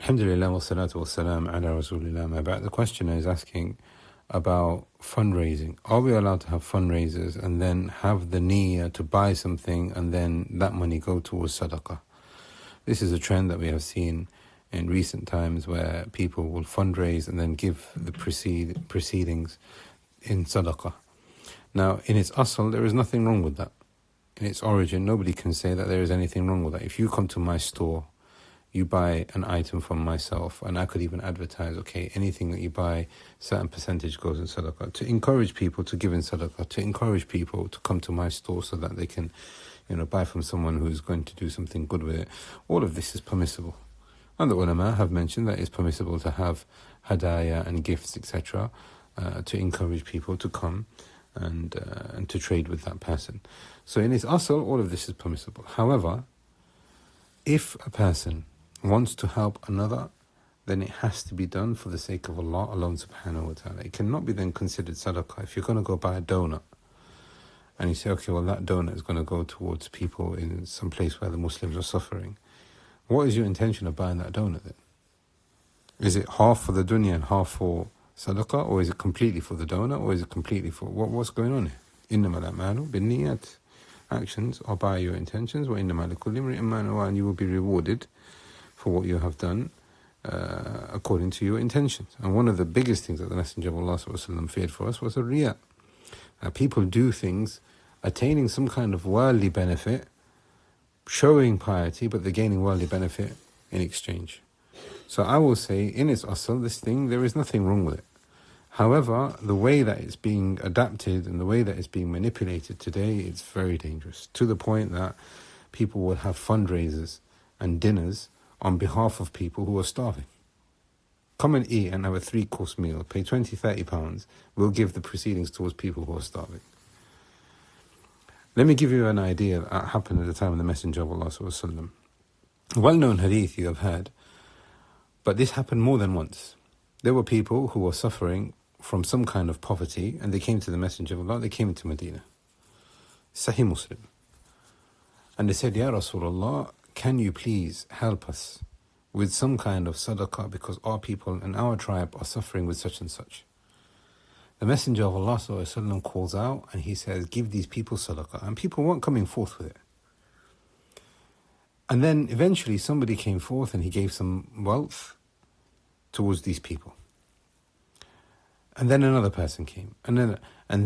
Alhamdulillah wa salatu wa salam ala rasulillah ma ba'd. The questioner is asking about fundraising. Are we allowed to have fundraisers and then have the niyyah to buy something and then that money go towards sadaqah? This is a trend that we have seen in recent times where people will fundraise and then give the proceedings in sadaqah. Now, in its asl, there is nothing wrong with that. In its origin, nobody can say that there is anything wrong with that. If you come to my store, you buy an item from myself, and I could even advertise, okay, anything that you buy, certain percentage goes in sadaqah, to encourage people to give in sadaqah, to encourage people to come to my store so that they can, buy from someone who is going to do something good with it. All of this is permissible. And the ulama have mentioned that it's permissible to have hadaya and gifts, etc., to encourage people to come and to trade with that person. So in its asl, all of this is permissible. However, if a person wants to help another, then it has to be done for the sake of Allah alone subhanahu wa ta'ala. It cannot be then considered sadaqah. If you're going to go buy a donut and you say, okay, well, that donut is going to go towards people in some place where the Muslims are suffering, what is your intention of buying that donut then? Is it half for the dunya and half for sadaqah, or is it completely for the donut, or is it completely for what's going on here? إِنَّمَا الْأَعْمَالُ بِالنِّيَّاتِ. Actions are by your intentions, وَإِنَّمَا لِكُلِّ امْرِئٍ مَّا نَوَىٰ, and you will be rewarded for what you have done according to your intentions. And one of the biggest things that the Messenger of Allah ﷺ feared for us was a riya. People do things attaining some kind of worldly benefit, showing piety, but they're gaining worldly benefit in exchange. So I will say, in its asl, this thing, there is nothing wrong with it. However, the way that it's being adapted and the way that it's being manipulated today, it's very dangerous, to the point that people will have fundraisers and dinners on behalf of people who are starving. Come and eat and have a 3-course meal, pay 20, 30 pounds, we'll give the proceedings towards people who are starving. Let me give you an idea that happened at the time of the Messenger of Allah sallallahu alaihi wasallam. A well-known hadith you have heard, but this happened more than once. There were people who were suffering from some kind of poverty, and they came to the Messenger of Allah, they came into Medina. Sahih Muslim. And they said, Ya Rasulullah, can you please help us with some kind of sadaqah, because our people and our tribe are suffering with such and such. The Messenger of Allah ﷺ calls out and he says, give these people sadaqah. And people weren't coming forth with it. And then eventually somebody came forth and he gave some wealth towards these people. And then another person came. And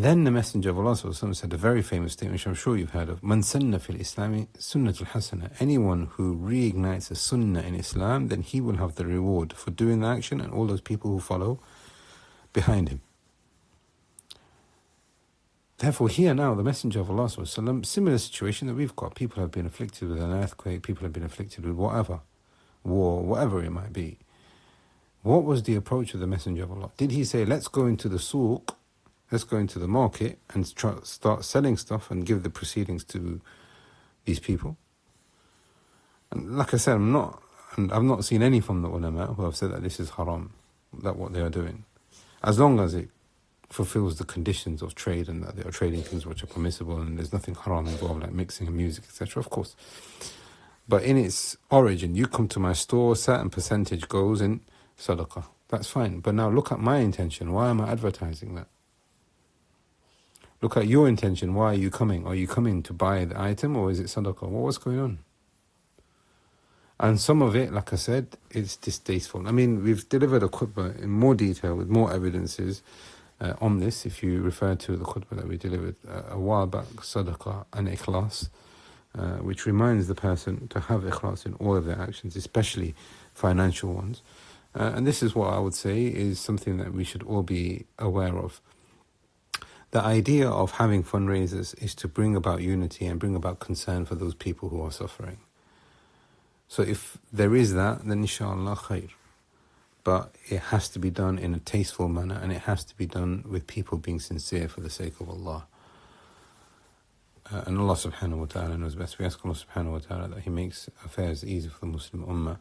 then the Messenger of Allah said a very famous statement, which I'm sure you've heard of. Man sanna fil Islami sunnatul hasana. Anyone who reignites a sunnah in Islam, then he will have the reward for doing the action and all those people who follow behind him. Therefore, here now, the Messenger of Allah, similar situation that we've got. People have been afflicted with an earthquake, people have been afflicted with whatever, war, whatever it might be. What was the approach of the Messenger of Allah? Did he say, let's go into the souq, let's go into the market and start selling stuff and give the proceedings to these people? And like I said, I've not seen any from the ulama who have said that this is haram, that what they are doing. As long as it fulfills the conditions of trade and that they are trading things which are permissible and there's nothing haram involved, like mixing and music, etc., of course. But in its origin, you come to my store, certain percentage goes in sadaqah. That's fine. But now look at my intention. Why am I advertising that? Look at your intention. Why are you coming? Are you coming to buy the item, or is it sadaqah? What's going on? And some of it, like I said, is distasteful. I mean, we've delivered a khutbah in more detail with more evidences on this. If you refer to the khutbah that we delivered a while back, Sadaqah and Ikhlas, which reminds the person to have Ikhlas in all of their actions, especially financial ones. And this is what I would say is something that we should all be aware of. The idea of having fundraisers is to bring about unity and bring about concern for those people who are suffering. So if there is that, then inshallah khair. But it has to be done in a tasteful manner, and it has to be done with people being sincere for the sake of Allah. And Allah subhanahu wa ta'ala knows best. We ask Allah subhanahu wa ta'ala that He makes affairs easy for the Muslim ummah,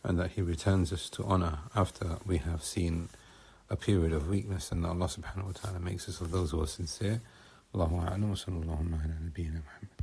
and that He returns us to honor after we have seen a period of weakness, and that Allah subhanahu wa ta'ala makes us of those who are sincere. Allahu a'lam wa sallallahu ala nabiyyina Muhammad.